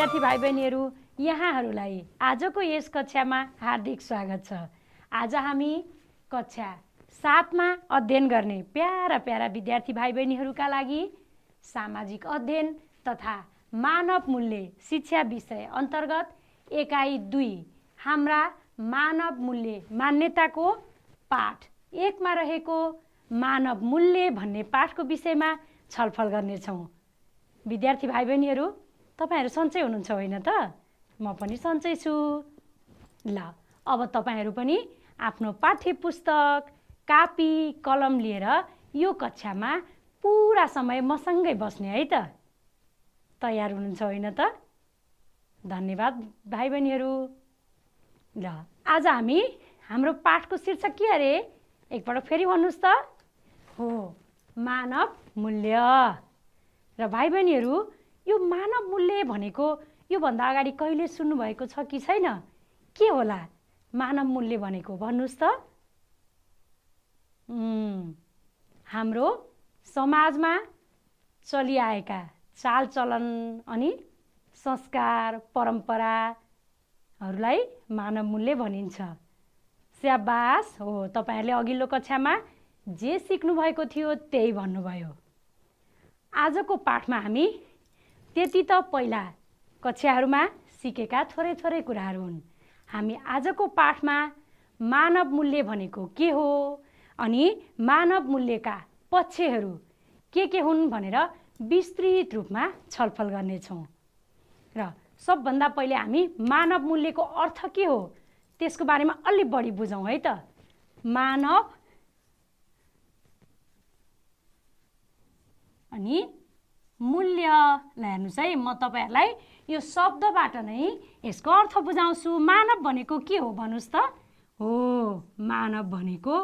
विद्यार्थी भाइ बहिनीहरू, यहाँहरूलाई आजको यस कक्षामा हार्दिक स्वागत छ। आज हामी कक्षा 7 मा अध्ययन गर्ने प्यारा प्यारा विद्यार्थी भाइ बहिनीहरूका लागि सामाजिक अध्ययन तथा मानव मूल्य शिक्षा विषय अन्तर्गत एकाइ 2 हाम्रा मानव मूल्य मान्यताको पाठ 1 मा रहेको मानव मूल्य भन्ने पाठको विषयमा छलफल गर्नेछौँ। विद्यार्थी भाइ बहिनीहरू, तपाईहरु सन्चै हुनुहुन्छ होइन त? म पनि सन्चै छु। ल, अब तपाईहरु पनि आफ्नो पाठ्य पुस्तक, कापी, कलम लिएर यो कक्षामा पूरा समय मसँगै बस्ने है त? तयार हुनुहुन्छ होइन त? धन्यवाद भाइ बहिनीहरू। ल, आज हामी हाम्रो पाठको शीर्षक के अरे? एकपटक फेरि भन्नुस् त? हो, मानव मूल्य। र भाइ बहिनीहरू, यो मानव मूल्य भनेको यो भन्दा अगाडि कहिले सुन्नु भएको छ कि छैन? के होला मानव मूल्य भनेको? भन्नुस् त? हाम्रो समाजमा चलिआएका चालचलन अनि संस्कार परम्पराहरूलाई मानव मूल्य भनिन्छ। स्याबास हो, तपाईहरुले अघिल्लो कक्षामा जे सिक्नु भएको थियो त्यही भन्नुभयो। आजको पाठमा हामी त्यति त पहिला कक्षाहरूमा सिकेका थोरै थोरै कुराहरू हुन्। हामी आजको पाठमा मानव मूल्य भनेको के हो अनि मानव मूल्यका पक्षहरू के हुन् भनेर विस्तृत रूपमा छलफल गर्नेछौँ। र सबभन्दा पहिले हामी मानव मूल्यको अर्थ के हो त्यसको बारेमा अलि बढी बुझौँ है त। मानव अनि मूल्य, ल हेर्नुस् है, म तपाईहरुलाई यो शब्दबाट नै यसको अर्थ बुझाउँछु। मानव भनेको के हो भन्नुस् त? हो, मानव भनेको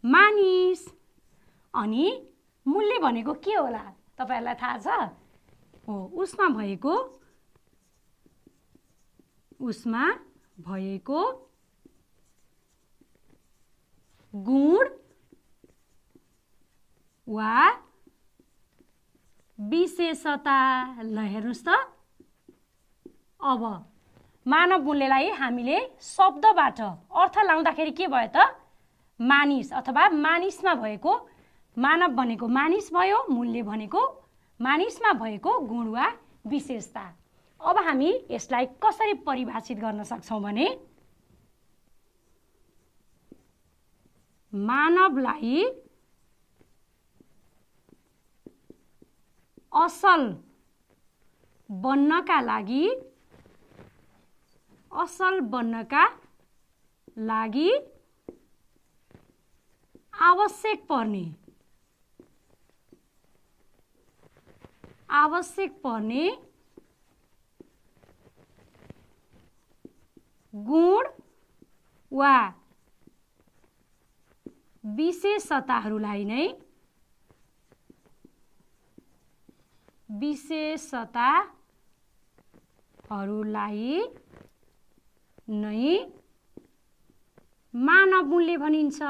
मानिस। अनि मूल्य भनेको के होला तपाईहरुलाई थाहा छ? हो, उसमा भएको गुण वा विशेषता। ल हेर्नुस् त, अब मानव मूल्यलाई हामीले शब्दबाट अर्थ लाउँदाखेरि के भयो त? मानिस अथवा मानिसमा भएको, मानव भनेको मानिस भयो, मूल्य भनेको मानिसमा भएको गुण वा विशेषता। अब हामी यसलाई कसरी परिभाषित गर्न सक्छौँ भने मानवलाई असल बन्नका लागि आवश्यक पर्ने गुण वा विशेषताहरूलाई नै मानव मूल्य भनिन्छ।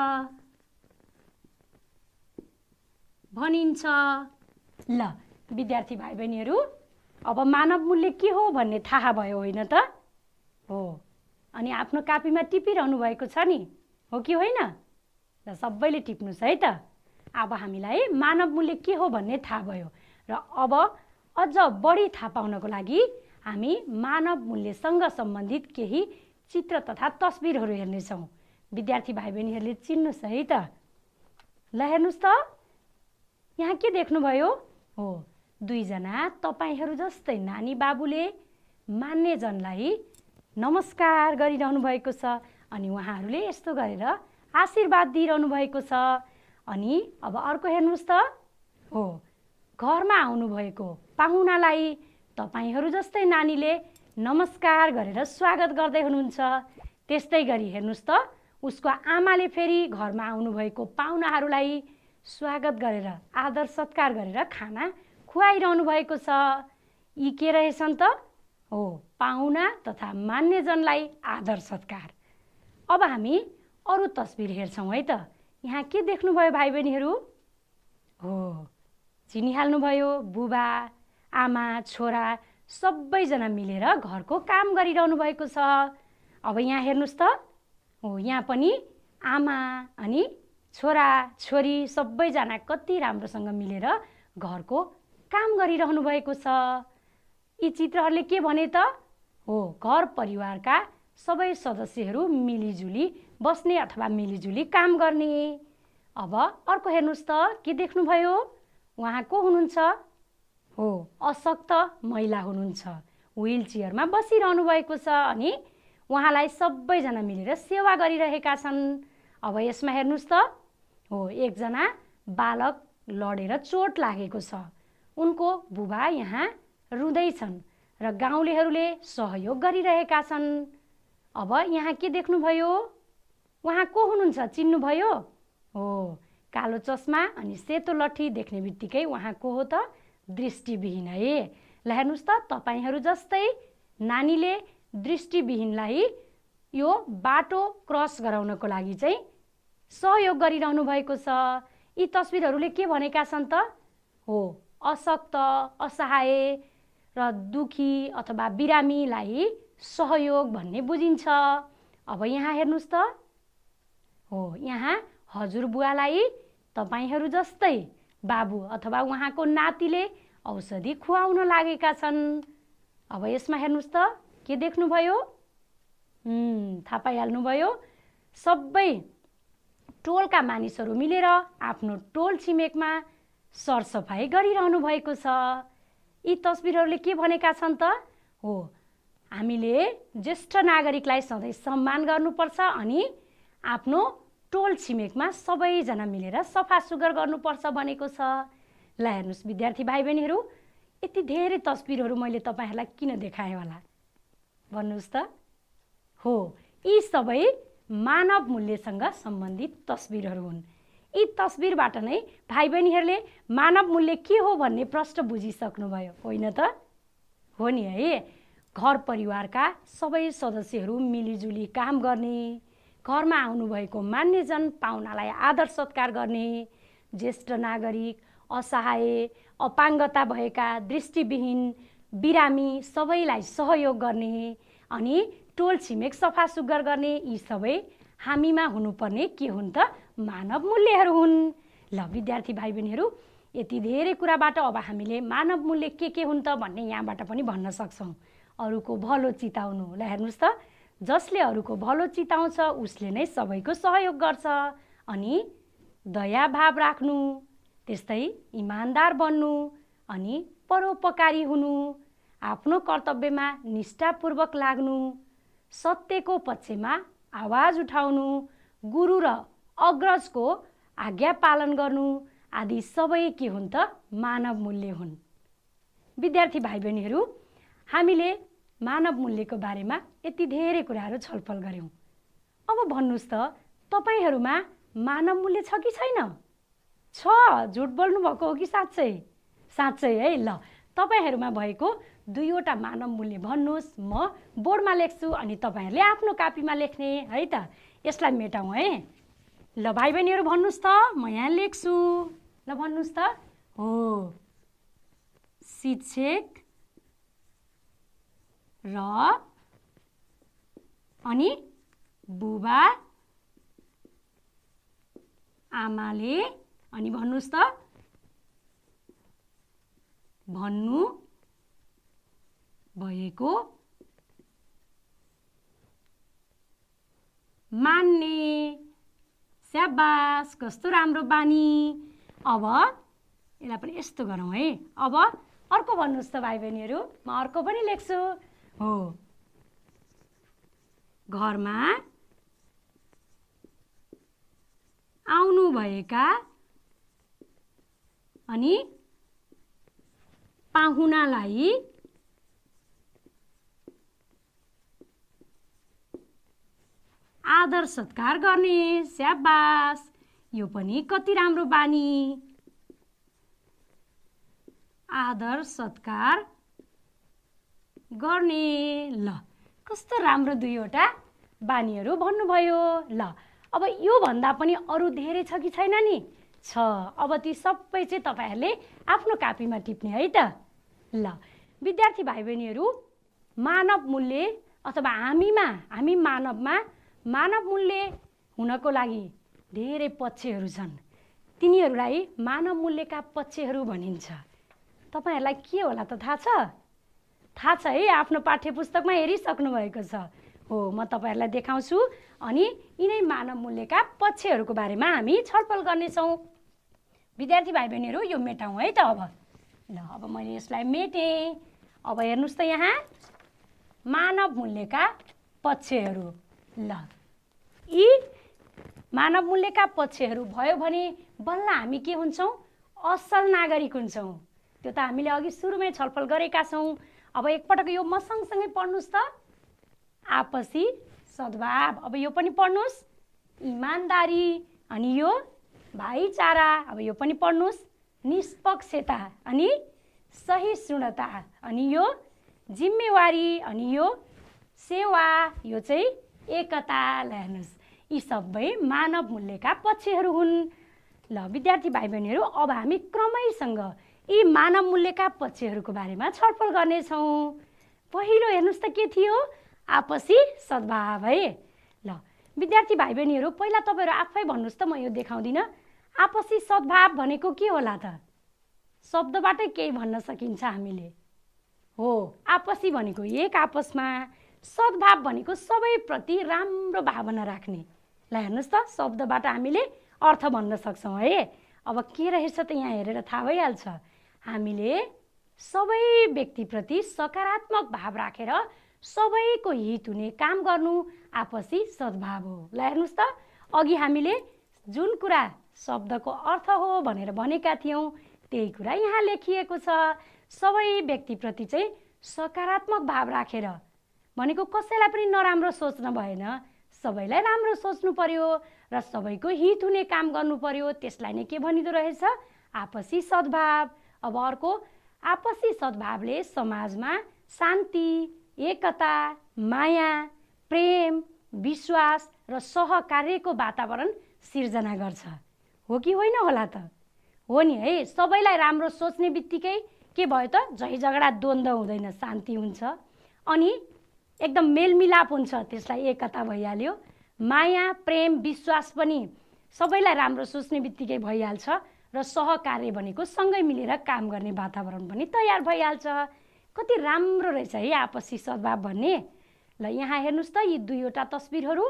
ल विद्यार्थी भाइ बहिनीहरू, अब मानव मूल्य के हो भन्ने थाहा भयो होइन त? हो, अनि आफ्नो कापीमा टिपिरहनु भएको छ नि, हो कि होइन? र सबैले टिप्नुस् है त। अब हामीलाई मानव मूल्य के हो भन्ने थाहा भयो र अब अझ बढी थाहा पाउनको लागि हामी मानव मूल्यसँग सम्बन्धित केही चित्र तथा तस्बिरहरू हेर्नेछौँ। विद्यार्थी भाइ बहिनीहरूले चिन्नुस् है त। ल हेर्नुस् त, यहाँ के देख्नुभयो? हो, 2 जना तपाईहरु जस्तै नानी बाबुले मान्यजनलाई नमस्कार गरिरहनु भएको छ अनि उहाँहरूले यस्तो गरेर आशीर्वाद दिइरहनु भएको छ। अनि अब अर्को हेर्नुस् त, हो, घरमा आउनुभएको पाहुनालाई तपाईहरु जस्तै नानीले नमस्कार गरेर स्वागत गर्दै हुनुहुन्छ। त्यस्तै गरी हेर्नुस् त, उसको आमाले फेरि घरमा आउनुभएको पाहुनाहरूलाई स्वागत गरेर आदर सत्कार गरेर खाना खुवाइरहनु भएको छ। यी के रहेछन् त? हो, पाहुना तथा मान्यजनलाई आदर सत्कार। अब हामी अरू तस्बिर हेर्छौँ है त। यहाँ के देख्नुभयो भाइ बहिनीहरू? हो, चिनिहाल्नुभयो, बुबा आमा छोरा सबैजना मिलेर घरको काम गरिरहनु भएको छ। अब यहाँ हेर्नुहोस् त, हो यहाँ पनि आमा अनि छोरा छोरी सबैजना कति राम्रोसँग मिलेर घरको काम गरिरहनु भएको छ। यी चित्रहरूले के भने त, हो घर परिवारका सबै सदस्यहरू मिलिजुली बस्ने अथवा मिलिजुली काम गर्ने। अब अर्को हेर्नुहोस् त, के देख्नुभयो? उहाँ को हुनुहुन्छ? हो अशक्त महिला हुनुहुन्छ, व्हील चेयरमा बसिरहनु भएको छ अनि उहाँलाई सबैजना मिलेर सेवा गरिरहेका छन्। अब यसमा हेर्नुहोस् त, हो एकजना बालक लडेर चोट लागेको छ, उनको बुबा यहाँ रुँदैछन् र गाउँलेहरूले सहयोग गरिरहेका छन्। अब यहाँ के देख्नुभयो? उहाँ को हुनुहुन्छ? चिन्नुभयो? हो कालो चस्मा अनि सेतो लट्ठी देख्ने बित्तिकै उहाँ को हो त? दृष्टिविहीन है। ल हेर्नुहोस् त, तपाईहरू जस्तै नानीले दृष्टिविहीनलाई यो बाटो क्रस गराउनको लागि चाहिँ सहयोग गरिरहनु भएको छ। यी तस्बिरहरूले के भनेका छन् त? हो अशक्त, असहाय र दुखी अथवा बिरामीलाई सहयोग भन्ने बुझिन्छ। अब यहाँ हेर्नुहोस् त, हो यहाँ हजुरबुवालाई तपाईहरू जस्तै बाबु अथवा उहाँको नातिले औषधि खुवाउन लागेका छन्। अब यसमा हेर्नुहोस् त, के देख्नुभयो? थाहा पाइहाल्नुभयो। सबै टोलका मानिसहरू मिलेर आफ्नो टोल छिमेकमा सरसफाइ गरिरहनु भएको छ। यी तस्बिरहरूले के भनेका छन् त? हो हामीले ज्येष्ठ नागरिकलाई सधैँ सम्मान गर्नुपर्छ अनि आफ्नो टोल छिमेकमा सबैजना मिलेर सफा सुग्घर गर्नुपर्छ भनेको छ। ल हेर्नुहोस् विद्यार्थी भाइ बहिनीहरू, यति धेरै तस्बिरहरू मैले तपाईहरूलाई किन देखाएँ होला भन्नुहोस् त? हो यी सबै मानव मूल्यसँग सम्बन्धित तस्बिरहरू हुन्। यी तस्बिरबाट नै भाइ बहिनीहरूले मानव मूल्य के हो भन्ने प्रश्न बुझिसक्नुभयो होइन त? हो नि है। घर परिवारका सबै सदस्यहरू मिलिजुली काम गर्ने, घरमा आउनुभएको मान्यजन पाहुनालाई आदर सत्कार गर्ने, ज्येष्ठ नागरिक, असहाय, अपाङ्गता भएका, दृष्टिविहीन, बिरामी सबैलाई सहयोग गर्ने अनि टोल छिमेक सफा सुग्घर गर्ने, यी सबै हामीमा हुनुपर्ने के हुन् त? मानव मूल्यहरू हुन्। ल विद्यार्थी भाइ बहिनीहरू, यति धेरै कुराबाट अब हामीले मानव मूल्य के हुन् त भन्ने यहाँबाट पनि भन्न सक्छौँ। अरूको भलो चिताउनु, ल हेर्नुहोस् त, जसले अरूको भलो चिताउँछ उसले नै सबैको सहयोग गर्छ अनि दया भाव राख्नु, त्यस्तै इमानदार बन्नु अनि परोपकारी हुनु, आफ्नो कर्तव्यमा निष्ठापूर्वक लाग्नु, सत्यको पक्षमा आवाज उठाउनु, गुरु र अग्रजको आज्ञा पालन गर्नु आदि सबै के हुन् त? मानव मूल्य हुन्। विद्यार्थी भाइ बहिनीहरू, हामीले मानव मूल्यको बारेमा यति धेरै कुराहरू छलफल गऱ्यौँ। अब भन्नुहोस् त, तपाईहरूमा मानव मूल्य छ कि छैन? छ, झुट बोल्नु भएको हो कि साँच्चै? साँच्चै है। ल तपाईहरूमा भएको दुईवटा मानव मूल्य भन्नुहोस्, म बोर्डमा लेख्छु अनि तपाईहरूले आफ्नो कापीमा लेख्ने है त। यसलाई मेटाउँ है। ल भाइ बहिनीहरू भन्नुहोस् त, म यहाँ लेख्छु। ल भन्नुहोस् त, हो शिक्षक र अनि बुबा आमाले अनि भन्नुहोस् त, भन्नु भएको मान्ने। स्याबास, कस्तो राम्रो बानी। अब यसलाई पनि यस्तो गरौँ है। अब अर्को भन्नुहोस् त भाइ बहिनीहरू, म अर्को पनि लेख्छु। हो घरमा आउनुभएका अनि पाहुनालाई आदर सत्कार गर्ने। स्याबास, यो पनि कति राम्रो बानी। आदर सत्कार गर्ने। ल कस्तो राम्रो दुईवटा बानीहरू भन्नुभयो। ल अब यो भन्दा पनि अरू धेरै छ कि छैन नि? छ। अब ती सबै चाहिँ तपाईहरूले आफ्नो कापीमा टिप्ने है त। ल विद्यार्थी भाइ बहिनीहरू, मानव मूल्य अथवा हामी मानवमा मानव मूल्य हुनको लागि धेरै पक्षहरू छन्। तिनीहरूलाई मानव मूल्यका पक्षहरू भनिन्छ। तपाईहरुलाई के होला त थाहा छ? थाहा छ है, आफ्नो पाठ्यपुस्तकमा हेरिसक्नु भएको छ। हो, म तपाईहरुलाई देखाउँछु अनि यिनै मानव मूल्यका पक्षहरूको बारेमा हामी छलफल गर्नेछौँ। विद्यार्थी भाइ बहिनीहरू, यो मेटाउँ है त अब। ल, अब मैले यसलाई मेटेँ। अब हेर्नुस् त यहाँ मानव मूल्यका पक्षहरू। ल, यी मानव मूल्यका पक्षहरू भयो भने बल्ल हामी के हुन्छौँ? असल नागरिक हुन्छौँ। त्यो त हामीले अघि सुरुमै छलफल गरेका छौँ। अब एकपटक यो म सँगसँगै पढ्नुस् त। आपसी सद्भाव, अब यो पनि पढ्नुस्। इमानदारी, अनि यो भाइचारा, अब यो पनि पढ्नुस्। निष्पक्षता अनि सहिष्णुता, अनि यो जिम्मेवारी, अनि यो सेवा, यो चाहिँ एकता। हेर्नुस्, यी सबै मानव मूल्यका पक्षहरू हुन्। ल विद्यार्थी भाइ बहिनीहरू, अब हामी क्रमैसँग यी मानव मूल्यका पक्षहरूको बारेमा छलफल गर्नेछौँ। पहिलो हेर्नुस् त के थियो? आपसी सद्भाव है। ल विद्यार्थी भाइ बहिनीहरू, पहिला तपाईहरु आफै भन्नुस् त, म यो देखाउँदिनँ। आपसी सद्भाव भनेको के होला त? शब्दबाटै केही भन्न सकिन्छ हामीले। हो, आपसी भनेको एक आपसमा, सद्भाव भनेको सबैप्रति राम्रो भावना राख्ने। ल हेर्नुस् त, शब्दबाट हामीले अर्थ भन्न सक्छौँ है। अब के रहेछ त यहाँ हेरेर थाहा भइहाल्छ। हामीले सबै व्यक्तिप्रति सकारात्मक भाव राखेर सबैको हित हुने काम गर्नु आपसी सद्भाव हो। ल हेर्नुस् त, अघि हामीले जुन कुरा शब्दको अर्थ हो भनेर भनेका थियौँ त्यही कुरा यहाँ लेखिएको छ। सबै व्यक्तिप्रति चाहिँ सकारात्मक भाव राखेर भनेको कसैलाई पनि नराम्रो सोच्न भएन, सबैलाई राम्रो सोच्नु पर्यो र सबैको हित हुने काम गर्नु पर्यो। त्यसलाई नै के भनिदो रहेछ? आपसी सद्भाव। अब अर्को, आपसी सद्भावले समाजमा शान्ति, एकता, माया, प्रेम, विश्वास र सहकार्यको वातावरण सिर्जना गर्छ। हो कि होइन होला त? हो नि है। सबैलाई राम्रो सोच्ने बित्तिकै के भयो त? झै झगडा द्वन्द्व हुँदैन, शान्ति हुन्छ, अनि एकदम मेलमिलाप हुन्छ, त्यसलाई एकता भइहाल्यो। माया, प्रेम, विश्वास पनि सबैलाई राम्रो सोच्ने बित्तिकै भइहाल्छ र सहकार्य भनेको सँगै मिलेर काम गर्ने वातावरण पनि तयार भइहाल्छ। कति राम्रो रहेछ है आपसी सद्भाव भन्ने। ल यहाँ हेर्नुस् त, यी दुईवटा तस्बिरहरू।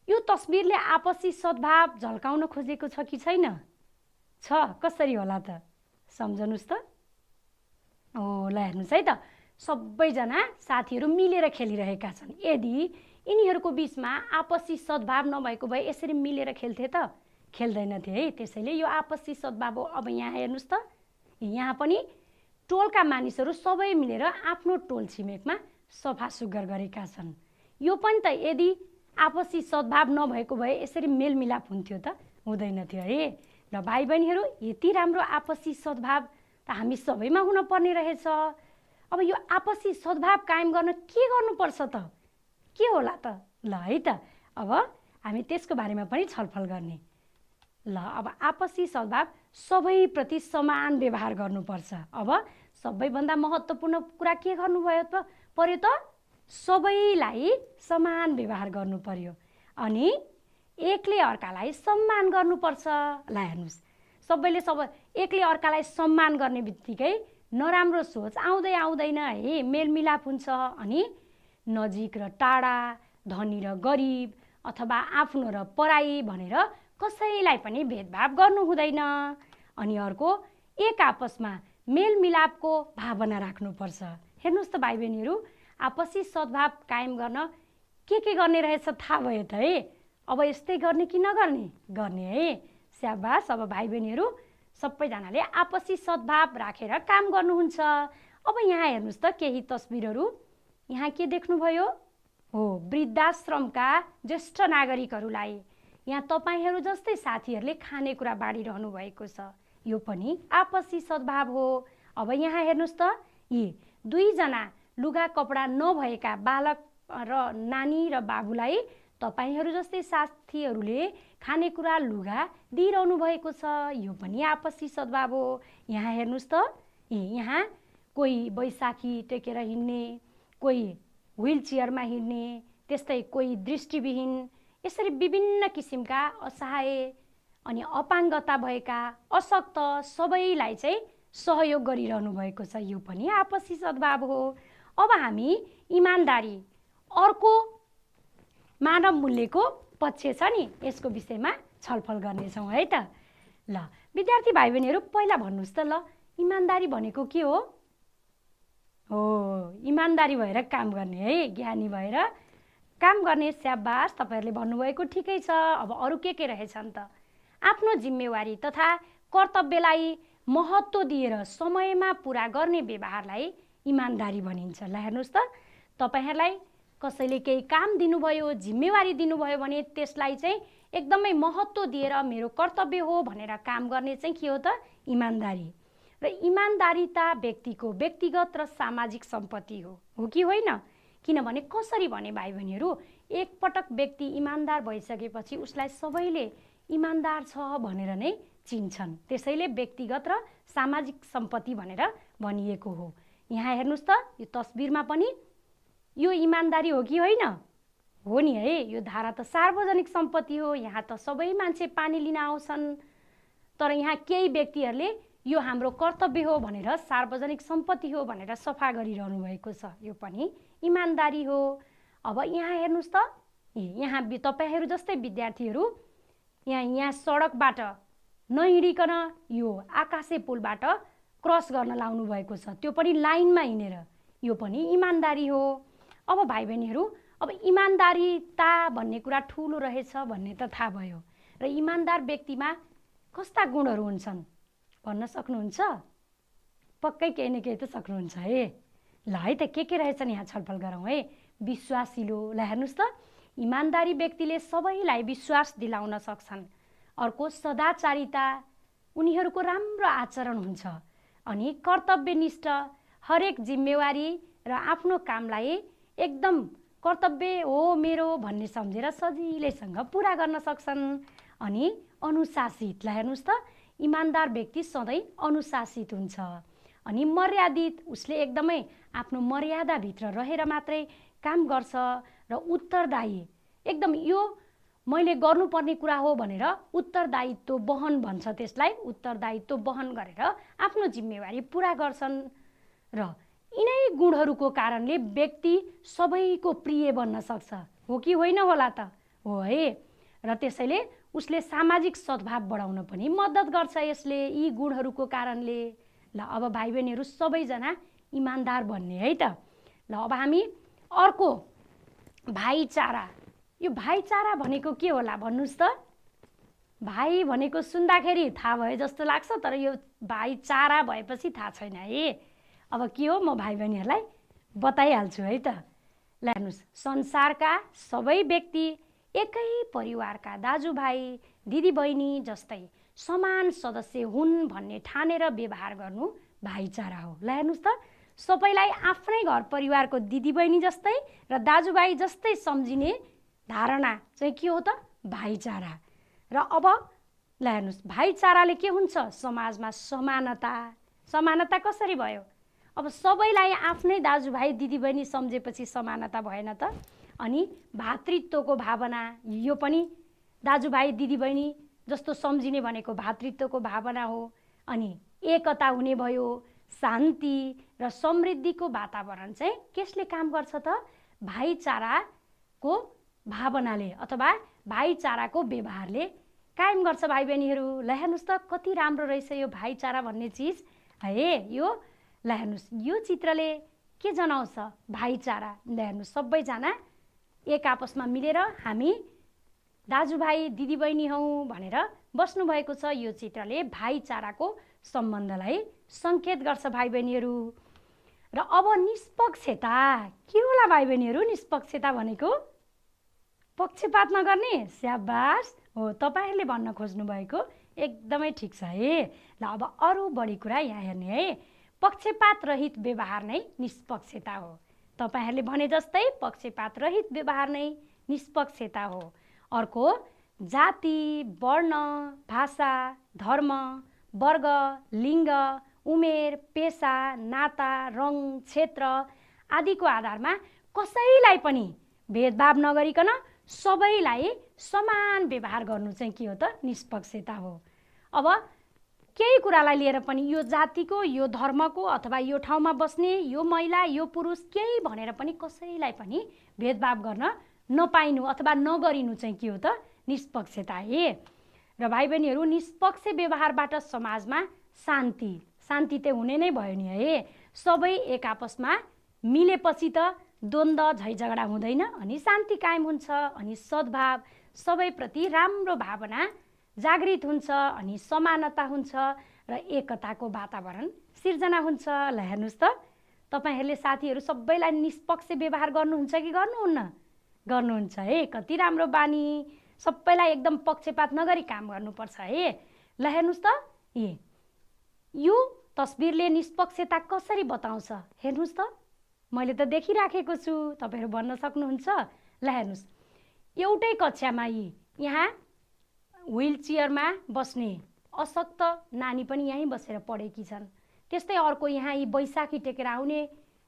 यो तस्बिरले आपसी सद्भाव झल्काउन खोजेको छ कि छैन? छ। कसरी होला त? सम्झनुस् त। ओ, ल हेर्नुस् है त, सबैजना साथीहरू मिलेर खेलिरहेका छन्। यदि यिनीहरूको बीचमा आपसी सद्भाव नभएको भए यसरी मिलेर खेल्थे त? खेल्दैनथे है। त्यसैले यो आपसी सद्भाव हो। अब यहाँ हेर्नुस् त, यहाँ पनि टोलका मानिसहरू सबै मिलेर आफ्नो टोल छिमेकमा सफा सुग्घर गरेका छन्। यो पनि त यदि आपसी सद्भाव नभएको भए यसरी मेलमिलाप हुन्थ्यो त? हुँदैन थियो है। ल भाइ बहिनीहरू, यति राम्रो आपसी सद्भाव त हामी सबैमा हुन पर्ने रहेछ। अब यो आपसी सद्भाव कायम गर्न के गर्नुपर्छ त? के होला त? ल है त, अब हामी त्यसको बारेमा पनि छलफल गर्ने। ल अब आपसी सद्भाव, सबैप्रति समान व्यवहार गर्नुपर्छ। अब सबैभन्दा महत्त्वपूर्ण कुरा के गर्नुभयो त? पर्यो त सबैलाई समान व्यवहार गर्नु पर्यो अनि एकले अर्कालाई सम्मान गर्नुपर्छ। ल हेर्नुस्, एकले अर्कालाई सम्मान गर्ने बित्तिकै नराम्रो सोच आउँदैन है। मेलमिलाप हुन्छ अनि नजिक र टाढा, धनी र गरिब अथवा आफ्नो र पराई भनेर कसैलाई पनि भेदभाव गर्नु हुँदैन। अनि अर्को, एक आपसमा मेलमिलापको भावना राख्नुपर्छ। हेर्नुस् त भाइ बहिनीहरू, आपसी सद्भाव कायम गर्न के गर्ने रहेछ थाहा भयो त है। अब यस्तै गर्ने कि नगर्ने? गर्ने है। स्याबास। अब भाइ बहिनीहरू सबैजनाले आपसी सद्भाव राखेर काम गर्नुहुन्छ। अब यहाँ हेर्नुस् त केही तस्बिरहरू। यहाँ के देख्नुभयो? हो, वृद्धाश्रमका ज्येष्ठ नागरिकहरूलाई यहाँ तपाईहरू जस्तै साथीहरूले खानेकुरा बाँडिरहनु भएको छ। यो पनि आपसी सद्भाव हो। अब यहाँ हेर्नुस् त, यी दुईजना लुगा कपडा नभएका बालक र नानी र बाबुलाई तपाईहरू जस्तै साथीहरूले खानेकुरा लुगा दिइरहनु भएको छ। यो पनि आपसी सद्भाव हो। यहाँ हेर्नुस् त, यहाँ कोही बैशाखी टेकेर हिँड्ने, कोही व्हील चेयरमा हिँड्ने, त्यस्तै कोही दृष्टिविहीन, यसरी विभिन्न किसिमका असहाय अनि अपाङ्गता भएका अशक्त सबैलाई चाहिँ सहयोग गरिरहनु भएको छ। यो पनि आपसी सद्भाव हो। अब हामी इमान्दारी, अर्को मानव मूल्यको पक्ष छ नि, यसको विषयमा छलफल गर्नेछौँ है त। ल विद्यार्थी भाइ बहिनीहरू, पहिला भन्नुहोस् त, ल इमान्दारी भनेको के हो? हो, इमान्दारी भएर काम गर्ने है, ज्ञानी भएर काम गर्ने। स्याबास, तपाईँहरूले भन्नुभएको ठिकै छ। अब अरू के रहेछन् त? आफ्नो जिम्मेवारी तथा कर्तव्यलाई महत्त्व दिएर समयमा पुरा गर्ने व्यवहारलाई इमान्दारी भनिन्छ। ल हेर्नुहोस् त, तपाईँहरूलाई कसैले केही काम दिनुभयो, जिम्मेवारी दिनुभयो भने त्यसलाई चाहिँ एकदमै महत्त्व दिएर मेरो कर्तव्य हो भनेर काम गर्ने चाहिँ के हो त? इमान्दारी। र इमान्दारिता व्यक्तिको व्यक्तिगत र सामाजिक सम्पत्ति हो कि होइन? किनभने कसरी भने भाइ बहिनीहरू, एकपटक व्यक्ति इमान्दार भइसकेपछि उसलाई सबैले इमान्दार छ भनेर नै चिन्छन्। त्यसैले व्यक्तिगत र सामाजिक सम्पत्ति भनेर भनिएको हो। यहाँ हेर्नुहोस् त, यो तस्बिरमा पनि यो इमान्दारी हो कि होइन? हो नि है। यो धारा त सार्वजनिक सम्पत्ति हो, यहाँ त सबै मान्छे पानी लिन आउँछन्। तर यहाँ केही व्यक्तिहरूले यो हाम्रो कर्तव्य हो भनेर, सार्वजनिक सम्पत्ति हो भनेर सफा गरिरहनु भएको छ। यो पनि इमान्दारी हो। अब यहाँ हेर्नुहोस् त, यहाँ तपाईँहरू जस्तै विद्यार्थीहरू यहाँ सडकबाट नहिँडिकन यो आकाशे पुलबाट क्रस गर्न लाउनु भएको छ, त्यो पनि लाइनमा हिँडेर। यो पनि इमान्दारी हो। अब भाइ बहिनीहरू, अब इमान्दारिता भन्ने कुरा ठुलो रहेछ भन्ने त थाहा भयो। र इमान्दार व्यक्तिमा कस्ता गुणहरू हुन्छन् भन्न सक्नुहुन्छ? पक्कै केही न केही त सक्नुहुन्छ है। ल है त, के रहेछन् यहाँ छलफल गरौँ है। विश्वासिलो, ल हेर्नुहोस् त, इमान्दारी व्यक्तिले सबैलाई विश्वास दिलाउन सक्छन्। अर्को सदाचारिता, उनीहरूको राम्रो आचरण हुन्छ। अनि कर्तव्यनिष्ठ, हरेक जिम्मेवारी र आफ्नो कामलाई एकदम कर्तव्य हो मेरो भन्ने सम्झेर सजिलैसँग पुरा गर्न सक्छन्। अनि अनुशासित, ल हेर्नुहोस् त, इमान्दार व्यक्ति सधैँ अनुशासित हुन्छ। अनि मर्यादित, उसले एकदमै आफ्नो मर्यादाभित्र रहेर मात्रै काम गर्छ। र उत्तरदायी, एकदम यो मैले गर्नुपर्ने कुरा हो भनेर उत्तरदायित्व वहन भन्छ त्यसलाई, उत्तरदायित्व वहन गरेर आफ्नो जिम्मेवारी पुरा गर्छन्। र यिनै गुणहरूको कारणले व्यक्ति सबैको प्रिय बन्न सक्छ। हो कि होइन होला त? हो है। र त्यसैले उसले सामाजिक सद्भाव बढाउन पनि मद्दत गर्छ यसले, यी गुणहरूको कारणले। ल अब भाइ बहिनीहरू सबैजना इमान्दार भन्ने है त। ल अब हामी अर्को भाइचारा, यो भाइचारा भनेको के होला भन्नुहोस् त? भाइ भनेको सुन्दाखेरि थाहा भयो जस्तो लाग्छ, तर यो भाइचारा भएपछि थाहा छैन है। अब के हो म भाइ बहिनीहरूलाई बताइहाल्छु है त। ल हेर्नुहोस्, संसारका सबै व्यक्ति एकै परिवारका दाजुभाइ दिदीबहिनी जस्तै समान सदस्य हुन् भन्ने ठानेर व्यवहार गर्नु भाइचारा हो। ल हेर्नुहोस् त, सबैलाई आफ्नै घर परिवारको दिदीबहिनी जस्तै र दाजुभाइ जस्तै सम्झिने धारणा चाहिँ के हो त? भाइचारा। र अब ल हेर्नुहोस्, भाइचाराले के हुन्छ? समाजमा समानता। समानता कसरी भयो? अब सबैलाई आफ्नै दाजुभाइ दिदीबहिनी सम्झेपछि समानता भएन त? अनि भातृत्वको भावना, यो पनि दाजुभाइ दिदीबहिनी जस्तो सम्झिने भनेको भातृत्वको भावना हो। अनि एकता हुने भयो। शान्ति र समृद्धिको वातावरण चाहिँ कसले काम गर्छ त? भाइचाराको भावनाले अथवा भाइचाराको व्यवहारले कायम गर्छ भाइ बहिनीहरू। ल हेर्नुहोस् त, कति राम्रो रहेछ यो भाइचारा भन्ने चिज है। यो ल हेर्नुहोस्, यो चित्रले के जनाउँछ? भाइचारा। ल हेर्नुहोस्, सबैजना एक आपसमा मिलेर हामी दाजुभाइ दिदीबहिनी हौँ भनेर बस्नुभएको छ। यो चित्रले भाइचाराको सम्बन्धलाई सङ्केत गर्छ भाइ बहिनीहरू। र अब निष्पक्षता के होला भाइ बहिनीहरू? निष्पक्षता भनेको पक्षपात नगर्ने। स्याबास हो, तपाईँहरूले भन्न खोज्नु भएको एकदमै ठिक छ है। ल अब अरू बढी कुरा यहाँ हेर्ने है। पक्षपात रहित व्यवहार नै निष्पक्षता हो। तपाईँहरूले भने जस्तै पक्षपात रहित व्यवहार नै निष्पक्षता हो। अर्को, जाति, वर्ण, भाषा, धर्म, वर्ग, लिङ्ग, उमेर, पेसा, नाता, रङ, क्षेत्र आदिको आधारमा कसैलाई पनि भेदभाव नगरिकन सबैलाई समान व्यवहार गर्नु चाहिँ के हो त? निष्पक्षता हो। अब केही कुरालाई लिएर पनि यो जातिको, यो धर्मको अथवा यो ठाउँमा बस्ने, यो महिला, यो पुरुष केही भनेर पनि कसैलाई पनि भेदभाव गर्न नपाइनु अथवा नगरिनु चाहिँ के हो त? निष्पक्षता हे। र भाइ बहिनीहरू, निष्पक्ष व्यवहारबाट समाजमा शान्ति चाहिँ हुने नै भयो नि है। सबै एक आपसमा मिलेपछि त द्वन्द्व झैझगडा हुँदैन अनि शान्ति कायम हुन्छ अनि सद्भाव, सबैप्रति राम्रो भावना जागृत हुन्छ अनि समानता हुन्छ र एकताको वातावरण सिर्जना हुन्छ। ल हेर्नुहोस् त, तपाईहरूले साथीहरू सबैलाई निष्पक्ष व्यवहार गर्नुहुन्छ कि गर्नुहुन्न? गर्नुहुन्छ है। कति राम्रो बानी, सबैलाई एकदम पक्षपात नगरी काम गर्नुपर्छ है। ल हेर्नुहोस् त, यो तस्बिरले निष्पक्षता कसरी बताउँछ हेर्नुहोस् त। मैले त देखिराखेको छु, तपाईहरू भन्न सक्नुहुन्छ? ल हेर्नुहोस्, एउटै कक्षामा यहाँ व्हील चेयरमा बस्ने अशक्त नानी पनि यहीँ बसेर पढेकी छन्। त्यस्तै अर्को यहाँ बैशाखी टेकेर आउने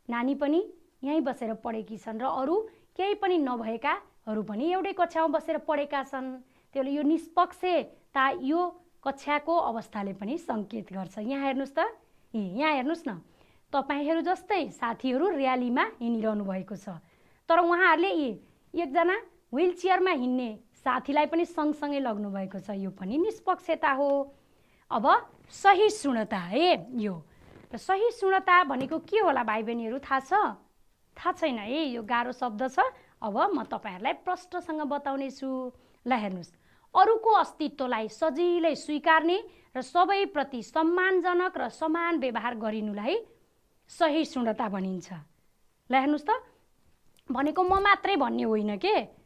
नानी पनि यहीँ बसेर पढेकी छन् र अरू केही पनि नभएकाहरू पनि एउटै कक्षामा बसेर पढेका छन्। त्यसले यो निष्पक्षता यो कक्षाको अवस्थाले पनि सङ्केत गर्छ। यहाँ हेर्नुहोस् त, यहाँ हेर्नुहोस् न, तपाईहरू जस्तै साथीहरू र्यालीमा हिँडिरहनु भएको छ, तर उहाँहरूले एकजना व्हील चेयरमा हिँड्ने साथीलाई पनि सँगसँगै लग्नु भएको छ। यो पनि निष्पक्षता हो। अब सहिष्णुता है यो। र सहिष्णुता भनेको के होला भाइ बहिनीहरू थाहा छ? थाहा छैन है, यो गाह्रो शब्द छ। अब म तपाईँहरूलाई प्रश्नसँग बताउने छु। ल हेर्नुहोस्, अरूको अस्तित्वलाई सजिलै स्वीकार्ने र सबैप्रति सम्मानजनक र समान व्यवहार गरिनुलाई सहिष्णुता भनिन्छ। ल हेर्नुहोस् त, भनेको म मात्रै भन्ने होइन के,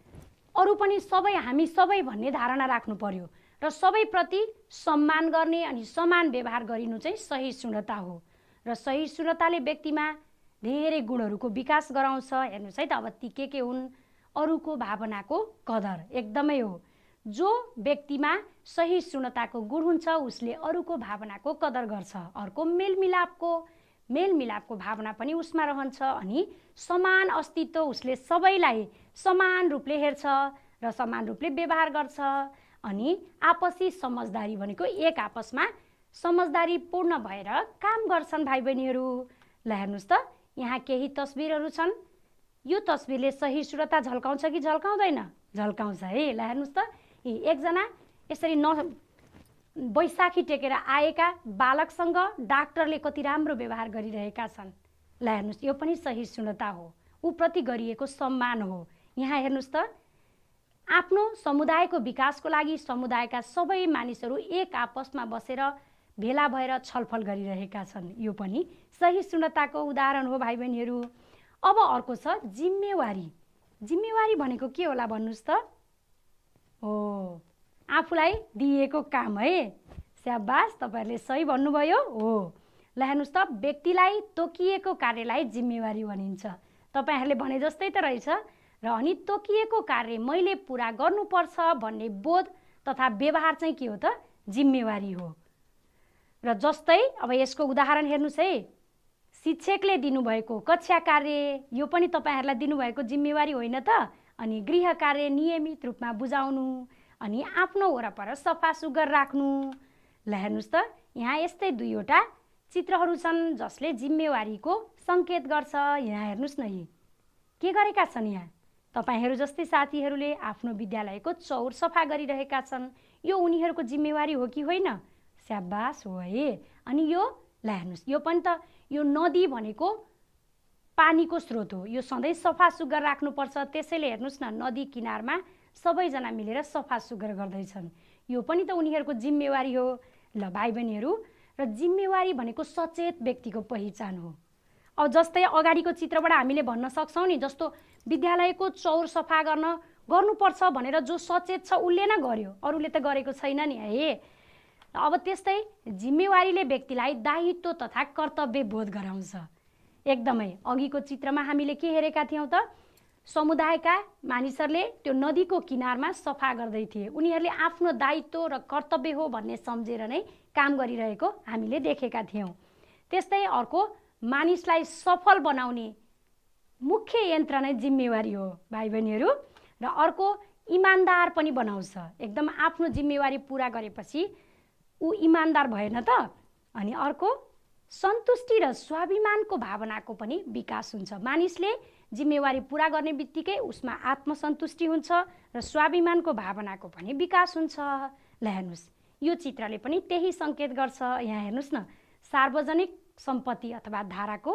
अरू पनि सबै, हामी सबै भन्ने धारणा राख्नु पर्यो र सबैप्रति सम्मान गर्ने अनि समान व्यवहार गरिनु चाहिँ सहिष्णुता हो। र सहिष्णुताले व्यक्तिमा धेरै गुणहरूको विकास गराउँछ। हेर्नुहोस् है त, अब ती के हुन्? अरूको भावनाको कदर एकदमै हो। जो व्यक्तिमा सहिष्णुताको गुण हुन्छ उसले अरूको भावनाको कदर गर्छ। अर्को मेलमिलापको भावना पनि उसमा रहन्छ अनि समान अस्तित्व, उसले सबैलाई समान रूपले हेर्छ र समान रूपले व्यवहार गर्छ। अनि आपसी समझदारी भनेको एक आपसमा समझदारीपूर्ण भएर काम गर्छन् भाइ बहिनीहरू। ल हेर्नुहोस् त, यहाँ केही तस्बिरहरू छन्। यो तस्बिरले सहिष्णुता झल्काउँछ कि झल्काउँदैन? झल्काउँछ है। ल हेर्नुहोस् त, एकजना यसरी बैशाखी टेकेर आएका बालकसँग डाक्टरले कति राम्रो व्यवहार गरिरहेका छन्। ल हेर्नुहोस्, यो पनि सहिष्णुता हो, उप्रति गरिएको सम्मान हो। यहाँ हेर्नुहोस् त, आफ्नो समुदायको विकासको लागि समुदायका सबै मानिसहरू एक आपसमा बसेर भेला भएर छलफल गरिरहेका छन्। यो पनि सहिष्णुताको उदाहरण हो भाइ बहिनीहरू। अब अर्को छ जिम्मेवारी। जिम्मेवारी भनेको के होला भन्नुहोस् त? हो, आफूलाई दिएको काम है। स्याबास, तपाईहरूले सही भन्नुभयो हो। ल हेर्नुहोस् त, व्यक्तिलाई तोकिएको कार्यलाई जिम्मेवारी भनिन्छ। तपाईँहरूले भने जस्तै त रहेछ। र अनि तोकिएको कार्य मैले पुरा गर्नुपर्छ भन्ने बोध तथा व्यवहार चाहिँ के हो त? जिम्मेवारी हो। र जस्तै अब यसको उदाहरण हेर्नुहोस् है, शिक्षकले दिनुभएको कक्षा कार्य यो पनि तपाईँहरूलाई दिनुभएको जिम्मेवारी होइन त? अनि गृह कार्य नियमित रूपमा बुझाउनु अनि आफ्नो वरपर सफा सुग्घर राख्नु। ल हेर्नुहोस् त, यहाँ यस्तै दुईवटा चित्रहरू छन् जसले जिम्मेवारीको सङ्केत गर्छ। यहाँ हेर्नुहोस् न, के गरेका छन्? यहाँ तपाईँहरू जस्तै साथीहरूले आफ्नो विद्यालयको चौर सफा गरिरहेका छन्। यो उनीहरूको जिम्मेवारी हो कि होइन? स्याबास हो है। अनि यो ल हेर्नुहोस्, यो पनि त, यो नदी भनेको पानीको स्रोत हो, यो सधैँ सफा सुग्घर राख्नुपर्छ। त्यसैले हेर्नुहोस् न, नदी किनारमा सबैजना मिलेर सफा सुग्घर गर्दैछन्। यो पनि त उनीहरूको जिम्मेवारी हो। ल भाइ बहिनीहरू, र जिम्मेवारी भनेको सचेत व्यक्तिको पहिचान हो। अब जस्तै अगाडिको चित्रबाट हामीले भन्न सक्छौँ नि, जस्तो विद्यालयको चौर सफा गर्नुपर्छ भनेर जो सचेत छ उसले नै गर्यो, अरूले त गरेको छैन नि है। अब त्यस्तै जिम्मेवारीले व्यक्तिलाई दायित्व तथा कर्तव्य बोध गराउँछ। एकदमै अघिको चित्रमा हामीले के हेरेका थियौँ त? समुदायका मानिसहरूले त्यो नदीको किनारमा सफा गर्दै थिए। उनीहरूले आफ्नो दायित्व र कर्तव्य हो भन्ने सम्झेर नै काम गरिरहेको हामीले देखेका थियौँ। त्यस्तै अर्को मानिसलाई सफल बनाउने मुख्य यन्त्र नै जिम्मेवारी हो भाइ बहिनीहरू। र अर्को इमान्दार पनि बनाउँछ। एकदम आफ्नो जिम्मेवारी पुरा गरेपछि ऊ इमान्दार भएन त। अनि अर्को सन्तुष्टि र स्वाभिमानको भावनाको पनि विकास हुन्छ। मानिसले जिम्मेवारी पुरा गर्ने बित्तिकै उसमा आत्मसन्तुष्टि हुन्छ र स्वाभिमानको भावनाको पनि विकास हुन्छ। ल हेर्नुहोस्, यो चित्रले पनि त्यही सङ्केत गर्छ। यहाँ हेर्नुहोस् न, सार्वजनिक सम्पत्ति अथवा धाराको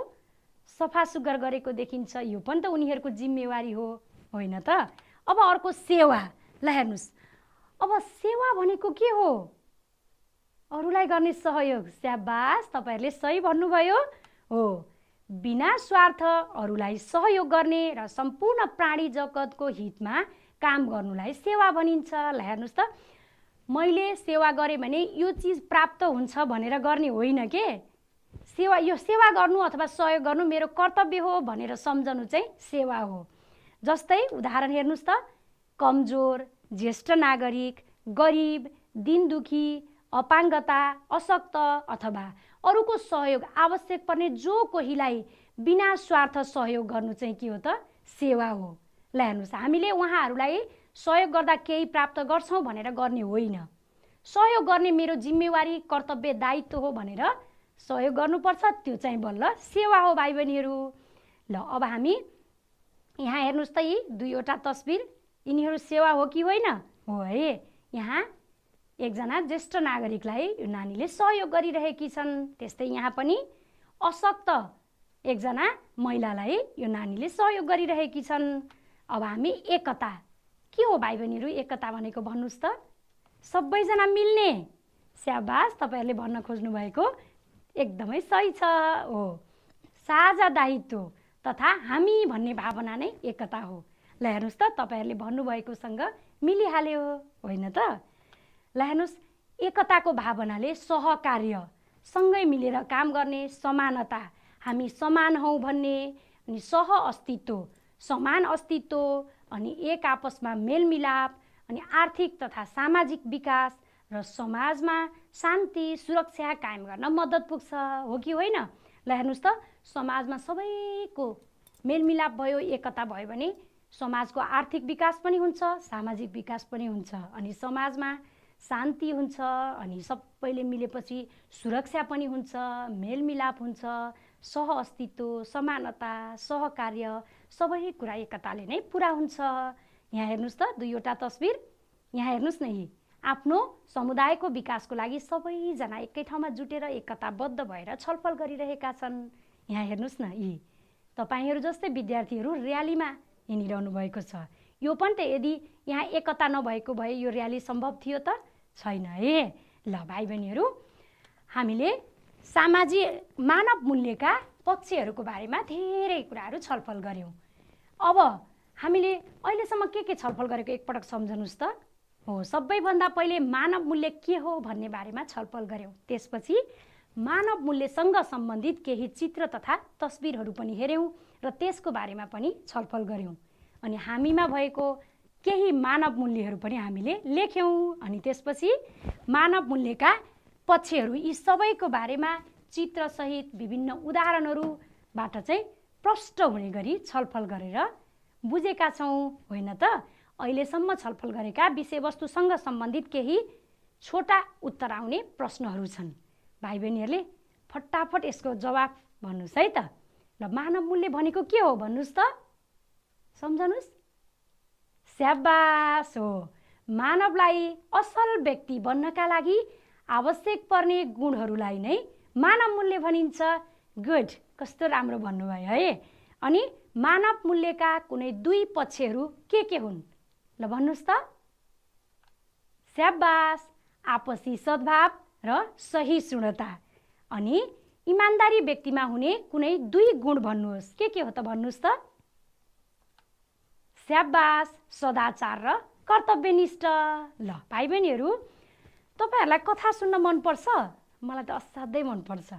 सफा सुग्घर गरेको देखिन्छ। यो पनि त उनीहरूको जिम्मेवारी हो, होइन त? अब अर्को सेवा। ल हेर्नुहोस्, अब सेवा भनेको के हो? अरूलाई गर्ने सहयोग। स्याबास, तपाईँहरूले सही भन्नुभयो हो। बिना स्वार्थ अरूलाई सहयोग गर्ने र सम्पूर्ण प्राणी जगतको हितमा काम गर्नुलाई सेवा भनिन्छ। ल हेर्नुहोस् त, मैले सेवा गरेँ भने यो चिज प्राप्त हुन्छ भनेर गर्ने होइन के। सेवा, यो सेवा गर्नु अथवा सहयोग गर्नु मेरो कर्तव्य हो भनेर सम्झनु चाहिँ सेवा हो। जस्तै उदाहरण हेर्नुहोस् त, कमजोर, ज्येष्ठ नागरिक, गरिब, दिनदुखी, अपाङ्गता, अशक्त अथवा अरूको सहयोग आवश्यक पर्ने जो कोहीलाई बिना स्वार्थ सहयोग गर्नु चाहिँ के हो त? सेवा हो। ल हेर्नुहोस्, हामीले उहाँहरूलाई सहयोग गर्दा केही प्राप्त गर्छौँ भनेर गर्ने होइन। सहयोग गर्ने मेरो जिम्मेवारी, कर्तव्य, दायित्व हो भनेर सहयोग गर्नुपर्छ। त्यो चाहिँ बल्ल सेवा हो भाइ बहिनीहरू। ल अब हामी यहाँ हेर्नुहोस् त, यी दुईवटा तस्बिर, यिनीहरू सेवा हो कि होइन? हो है। यहाँ एकजना ज्येष्ठ नागरिकलाई यो नानीले सहयोग गरिरहेकी छन्। त्यस्तै यहाँ पनि अशक्त एकजना महिलालाई यो नानीले सहयोग गरिरहेकी छन्। अब हामी एकता के हो भाइ बहिनीहरू? एकता भनेको भन्नुहोस् त? सबैजना मिल्ने। स्याबास, तपाईँहरूले भन्न खोज्नु भएको एकदमै सही छ हो। साझा दायित्व तथा हामी भन्ने भावना नै एकता हो। ल हेर्नुहोस् त, तपाईँहरूले भन्नुभएकोसँग मिलिहाल्यो, होइन त? ल हेर्नुहोस्, एकताको भावनाले सहकार्य, सँगै मिलेर काम गर्ने, समानता, हामी समान हौँ भन्ने, अनि सह अस्तित्व, समान अस्तित्व, अनि एक आपसमा मेलमिलाप, अनि आर्थिक तथा सामाजिक विकास र समाजमा शान्ति सुरक्षा कायम गर्न मद्दत पुग्छ। हो कि होइन? ल हेर्नुहोस् त, समाजमा सबैको मेलमिलाप भयो, एकता भयो भने समाजको आर्थिक विकास पनि हुन्छ, सामाजिक विकास पनि हुन्छ, अनि समाजमा शान्ति हुन्छ, अनि सबैले मिलेपछि सुरक्षा पनि हुन्छ, मेलमिलाप हुन्छ, सह अस्तित्व, समानता, सहकार्य, सबै कुरा एकताले नै पुरा हुन्छ। यहाँ हेर्नुहोस् त, दुईवटा तस्बिर। यहाँ हेर्नुहोस् न, यी आफ्नो समुदायको विकासको लागि सबैजना एकै ठाउँमा जुटेर एकताबद्ध भएर छलफल गरिरहेका छन्। यहाँ हेर्नुहोस् न, यी तपाईँहरू जस्तै विद्यार्थीहरू र्यालीमा हिँडिरहनु भएको छ। यो पनि त यदि यहाँ एकता नभएको भए यो र्याली सम्भव थियो त? छैन है। ल भाइ बहिनीहरू, हामीले सामाजिक मानव मूल्यका पक्षहरूको बारेमा धेरै कुराहरू छलफल गऱ्यौँ। अब हामीले अहिलेसम्म के छलफल गरेको एकपटक सम्झनुहोस् त? हो, सबैभन्दा पहिले मानव मूल्य के हो भन्ने बारेमा छलफल गऱ्यौँ। त्यसपछि मानव मूल्यसँग सम्बन्धित केही चित्र तथा तस्बिरहरू पनि हेऱ्यौँ र त्यसको बारेमा पनि छलफल गऱ्यौँ। अनि हामीमा भएको केही मानव मूल्यहरू पनि हामीले लेख्यौँ। अनि त्यसपछि मानव मूल्यका पक्षहरू, यी सबैको बारेमा चित्रसहित विभिन्न उदाहरणहरूबाट चाहिँ प्रष्ट हुने गरी छलफल गरेर बुझेका छौँ, होइन त? अहिलेसम्म छलफल गरेका विषयवस्तुसँग सम्बन्धित केही छोटा उत्तर आउने प्रश्नहरू छन्। भाइ बहिनीहरूले फटाफट यसको जवाफ भन्नुहोस् है त। ल, मानव मूल्य भनेको के हो भन्नुहोस् त? सम्झनुहोस्। स्याबास हो। मानवलाई असल व्यक्ति बन्नका लागि आवश्यक पर्ने गुणहरूलाई नै मानव मूल्य भनिन्छ। गुड, कस्तो राम्रो भन्नुभयो है। अनि मानव मूल्यका कुनै दुई पक्षहरू के हुन्? ल भन्नुहोस् त? स्याबास, आपसी सद्भाव र सहिष्णुता। अनि इमान्दारी व्यक्तिमा हुने कुनै दुई गुण भन्नुहोस्, के हो त? भन्नुहोस् त? स्याबास, सदाचार र कर्तव्यनिष्ठ। ल भाइ बहिनीहरू, तपाईँहरूलाई कथा सुन्न मनपर्छ? मलाई त असाध्यै मनपर्छ।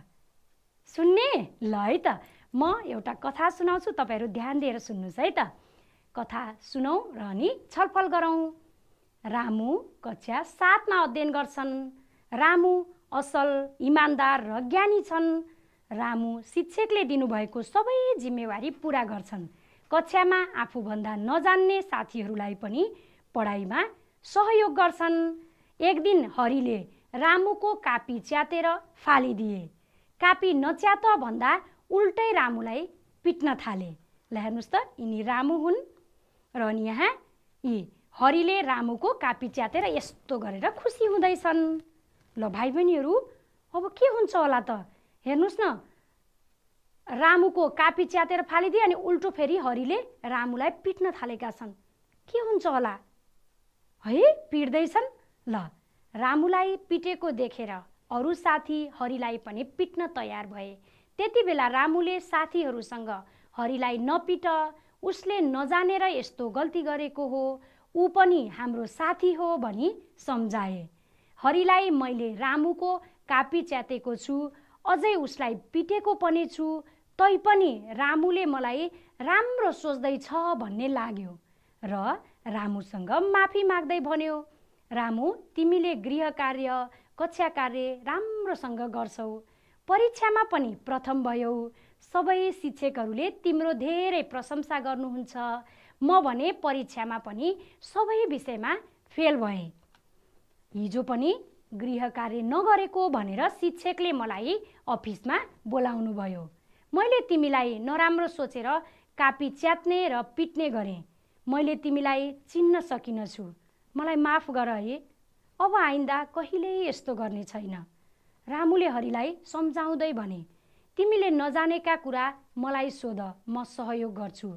सुन्ने? ल है त, म एउटा कथा सुनाउँछु, तपाईँहरू ध्यान दिएर सुन्नुहोस् है त। कथा सुनौँ र अनि छलफल गरौँ। रामु कक्षा 7मा अध्ययन गर्छन्। रामु असल, इमान्दार र ज्ञानी छन्। रामु शिक्षकले दिनुभएको सबै जिम्मेवारी पुरा गर्छन्। कक्षामा आफूभन्दा नजान्ने साथीहरूलाई पनि पढाइमा सहयोग गर्छन्। एक दिन हरिले रामुको कापी च्यातेर फालिदिए। कापी नच्यात भन्दा उल्टै रामुलाई पिट्न थाले। ल हेर्नुहोस् त, यिनी रामु हुन् र अनि यहाँ यी हरिले रामुको कापी च्यातेर यस्तो गरेर खुसी हुँदैछन्। ल भाइ बहिनीहरू, अब के हुन्छ होला त? हेर्नुहोस् न, रामुको कापी च्यातेर फालिदिए अनि उल्टो फेरि हरिले रामुलाई पिट्न थालेका छन्। के हुन्छ होला है? पिट्दैछन्। ल रामुलाई पिटेको देखेर अरू साथी हरिलाई पनि पिट्न तयार भए। त्यति बेला रामुले साथीहरूसँग हरिलाई नपिट, उसले नजानेर यस्तो गल्ती गरेको हो, ऊ पनि हाम्रो साथी हो भनी सम्झाए। हरिलाई मैले रामुको कापी च्यातेको छु, अझै उसलाई पिटेको पनि छु, तैपनि रामुले मलाई राम्रो सोच्दैछ भन्ने लाग्यो र रामुसँग माफी माग्दै भन्यो, रामु तिमीले गृह कार्य कक्षा कार्य राम्रोसँग गर्छौ, परीक्षामा पनि प्रथम भयौ, सबै शिक्षकहरूले तिम्रो धेरै प्रशंसा गर्नुहुन्छ, म भने परीक्षामा पनि सबै विषयमा फेल भएँ। हिजो पनि गृह कार्य नगरेको भनेर शिक्षकले मलाई अफिसमा बोलाउनु भयो। मैले तिमीलाई नराम्रो सोचेर कापी च्यात्ने र पिट्ने गरेँ। मैले तिमीलाई चिन्न सकिनछु, मलाई माफ गर है। अब आइन्दा कहिल्यै यस्तो गर्ने छैन। रामुले हरिलाई सम्झाउँदै भने, तिमीले नजानेका कुरा मलाई सोध, म सहयोग गर्छु।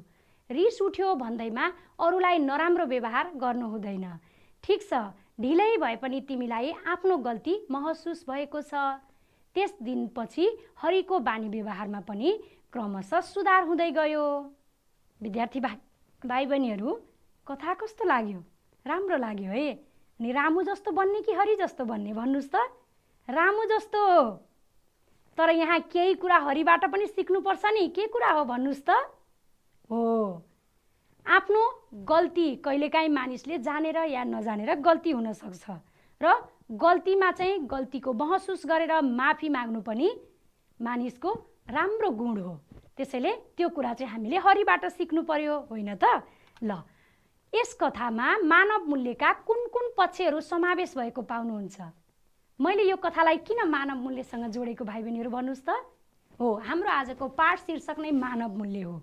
रिस उठ्यो भन्दैमा अरूलाई नराम्रो व्यवहार गर्नु हुँदैन। ठिक छ, ढिलै भए पनि तिमीलाई आफ्नो गल्ती महसुस भएको छ। त्यस दिनपछि हरिको बानी व्यवहारमा पनि क्रमशः सुधार हुँदै गयो। विद्यार्थी भाइ बहिनीहरू, कथा कस्तो लाग्यो? राम्रो लाग्यो है। अनि रामु जस्तो बन्ने कि हरि जस्तो बन्ने? भन्नुहोस् त। रामु जस्तो। तर यहाँ केही कुरा हरिबाट पनि सिक्नुपर्छ नि। के कुरा हो भन्नुहोस् त? हो, आफ्नो गल्ती कहिलेकाहीँ मानिसले जानेर या नजानेर गल्ती हुन सक्छ र गल्तीमा चाहिँ गल्तीको महसुस गरेर माफी माग्नु पनि मानिसको राम्रो गुण हो। त्यसैले त्यो कुरा चाहिँ हामीले हरिबाट सिक्नु पर्यो, होइन त? ल, यस कथामा मानव मूल्यका कुन कुन पक्षहरू समावेश भएको पाउनुहुन्छ? मैले यो कथालाई किन मानव मूल्यसँग जोडेको भाइ बहिनीहरू भन्नुहोस् त? हो, हाम्रो आजको पाठ शीर्षक नै मानव मूल्य हो।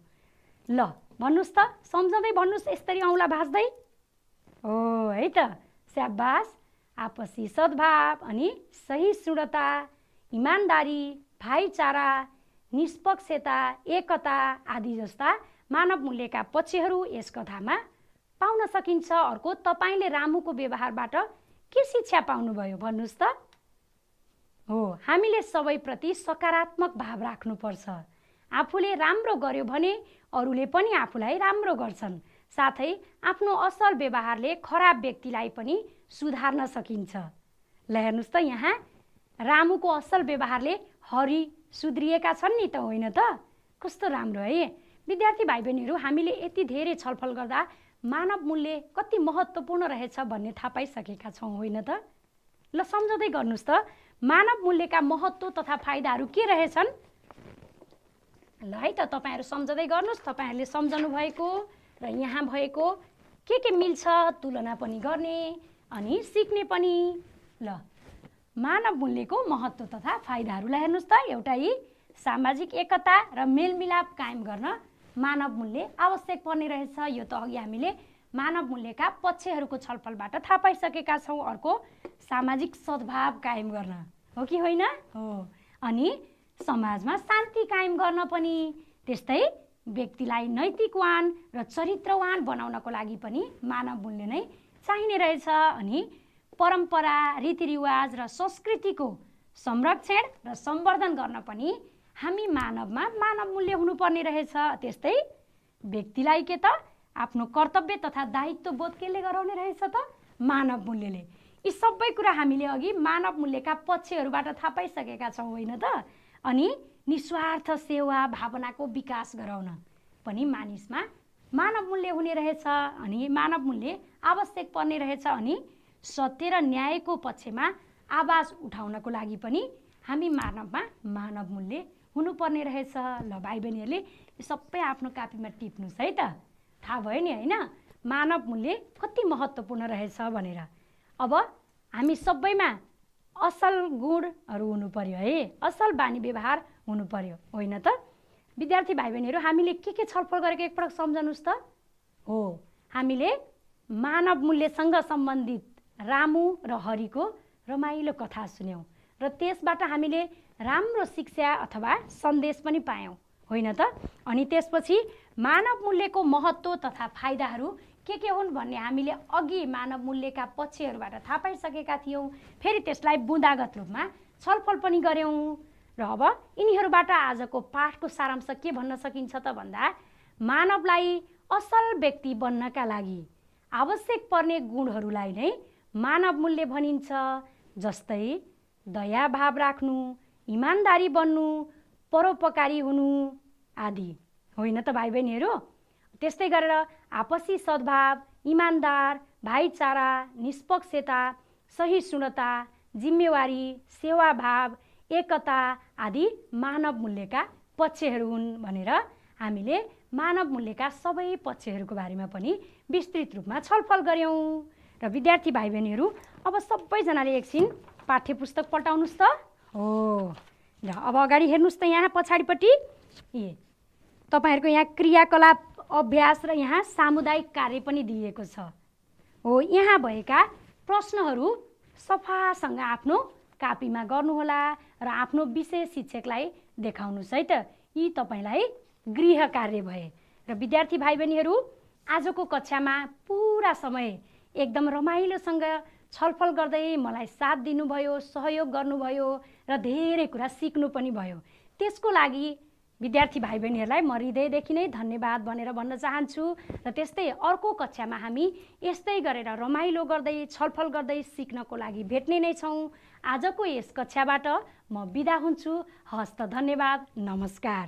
ल भन्नुहोस् त, सम्झँदै भन्नुहोस्, यसरी औँला भाँच्दै। हो है त, स्याबास। आपसी सद्भाव अनि सहिष्णुता, इमान्दारी, भाइचारा, निष्पक्षता, एकता आदि जस्ता मानव मूल्यका पक्षहरू यस कथामा पाउन सकिन्छ। अर्को, तपाईले रामुको व्यवहारबाट के शिक्षा पाउनुभयो भन्नुहोस् त? हो, हामीले सबैप्रति सकारात्मक भाव राख्नुपर्छ। आफूले राम्रो गर्यो भने अरूले पनि आफूलाई राम्रो गर्छन्। साथै आफ्नो असल व्यवहारले खराब व्यक्तिलाई पनि सुधार्न सकिन्छ। ल हेर्नुहोस् त, यहाँ रामुको असल व्यवहारले हरि सुध्रिएका छन् नि त, होइन त? कस्तो राम्रो है। विद्यार्थी भाइ बहिनीहरू, हामीले यति धेरै छलफल गर्दा मानव मूल्य कति महत्त्वपूर्ण रहेछ भन्ने थाहा पाइसकेका छौँ, होइन त? ल सम्झँदै गर्नुहोस् त, मानव मूल्यका महत्त्व तथा फाइदाहरू के रहेछन्? ल है त, तपाईँहरू सम्झँदै गर्नुहोस्। तपाईँहरूले सम्झनु भएको र यहाँ भएको के मिल्छ तुलना पनि गर्ने अनि सिक्ने पनि। ल, मानव मूल्यको महत्त्व तथा फाइदाहरूलाई हेर्नुहोस् त। एउटा यी सामाजिक एकता र मेलमिलाप कायम गर्न मानव मूल्य आवश्यक पर्ने रहेछ। यो त अघि हामीले मानव मूल्यका पक्षहरूको छलफलबाट थाहा पाइसकेका छौँ। अर्को, सामाजिक सद्भाव कायम गर्न हो कि होइन? हो। अनि समाजमा शान्ति कायम गर्न पनि। त्यस्तै व्यक्तिलाई नैतिकवान र चरित्रवान बनाउनको लागि पनि मानव मूल्य नै चाहिने रहेछ। अनि परम्परा, रीतिरिवाज र संस्कृतिको संरक्षण र सम्वर्धन गर्न पनि हामी मानवमा मानव मूल्य हुनुपर्ने रहेछ। त्यस्तै व्यक्तिलाई के त आफ्नो कर्तव्य तथा दायित्व बोध केले गराउने रहेछ त? मानव मूल्यले। यी सबै कुरा हामीले अघि मानव मूल्यका पक्षहरूबाट थाहा पाइसकेका छौँ, होइन त? अनि निस्वार्थ सेवा भावनाको विकास गराउन पनि मानिसमा मानव मूल्य हुने रहेछ। अनि मानव मूल्य आवश्यक पर्ने रहेछ। अनि सत्य र न्यायको पक्षमा आवाज उठाउनको लागि पनि हामी मानवमा मानव मूल्य हुनुपर्ने रहेछ। ल भाइ बहिनीहरूले यो सबै आफ्नो कापीमा टिप्नुहोस् है त। थाहा भयो नि होइन मानव मूल्य कति महत्त्वपूर्ण रहेछ भनेर। अब हामी सबैमा असल गुणहरू हुनु पर्यो है, असल बानी व्यवहार हुनु पर्यो होइन त। विद्यार्थी भाइ बहिनीहरू हामीले के छलफल गरेको एकपटक सम्झनुहोस् त। हो हामीले मानव मूल्यसँग सम्बन्धित रामु र हरिको रमाइलो कथा सुन्यौँ र त्यसबाट हामीले राम्रो शिक्षा अथवा सन्देश पनि पायौँ होइन त। अनि त्यसपछि मानव मूल्यको महत्त्व तथा फाइदाहरू के हुन् भन्ने हामीले अघि मानव मूल्यका पक्षहरूबाट थाहा पाइसकेका थियौँ। फेरि त्यसलाई बुँदागत रूपमा छलफल पनि गऱ्यौँ र अब यिनीहरूबाट आजको पाठको सारांश के भन्न सकिन्छ त भन्दा मानवलाई असल व्यक्ति बन्नका लागि आवश्यक पर्ने गुणहरूलाई नै मानव मूल्य भनिन्छ। जस्तै दया भाव राख्नु, इमान्दारी बन्नु, परोपकारी हुनु आदि होइन त भाइ बहिनीहरू। त्यस्तै गरेर आपसी सद्भाव, इमान्दार, भाइचारा, निष्पक्षता, सहिष्णुता, जिम्मेवारी, सेवाभाव, एकता आदि मानव मूल्यका पक्षहरू हुन् भनेर हामीले मानव मूल्यका सबै पक्षहरूको बारेमा पनि विस्तृत रूपमा छलफल गऱ्यौँ। र विद्यार्थी भाइ बहिनीहरू अब सबैजनाले एकछिन पाठ्यपुस्तक पल्टाउनुहोस् त। हो ल अब अगाडि हेर्नुहोस् त, यहाँ पछाडिपट्टि तपाईँहरूको यहाँ क्रियाकलाप अभ्यास र यहाँ सामुदायिक कार्य पनि दिएको छ। हो यहाँ भएका प्रश्नहरू सफासँग आफ्नो कापीमा गर्नुहोला र आफ्नो विषय शिक्षकलाई देखाउनुहोस् है त। यी तपाईँलाई गृह कार्य भए। र विद्यार्थी भाइ बहिनीहरू आजको कक्षामा पुरा समय एकदम रमाइलोसँग छलफल गर्दै मलाई साथ दिनुभयो, सहयोग गर्नुभयो र धेरै कुरा सिक्नु पनि भयो। त्यसको लागि विद्यार्थी भाइ बहिनीहरूलाई म हृदयदेखि नै धन्यवाद भनेर भन्न चाहन्छु। र त्यस्तै अर्को कक्षामा हामी यस्तै गरेर रमाइलो गर्दै छलफल गर्दै सिक्नको लागि भेट्ने नै छौँ। आजको यस कक्षाबाट म बिदा हुन्छु। हस्त धन्यवाद, नमस्कार।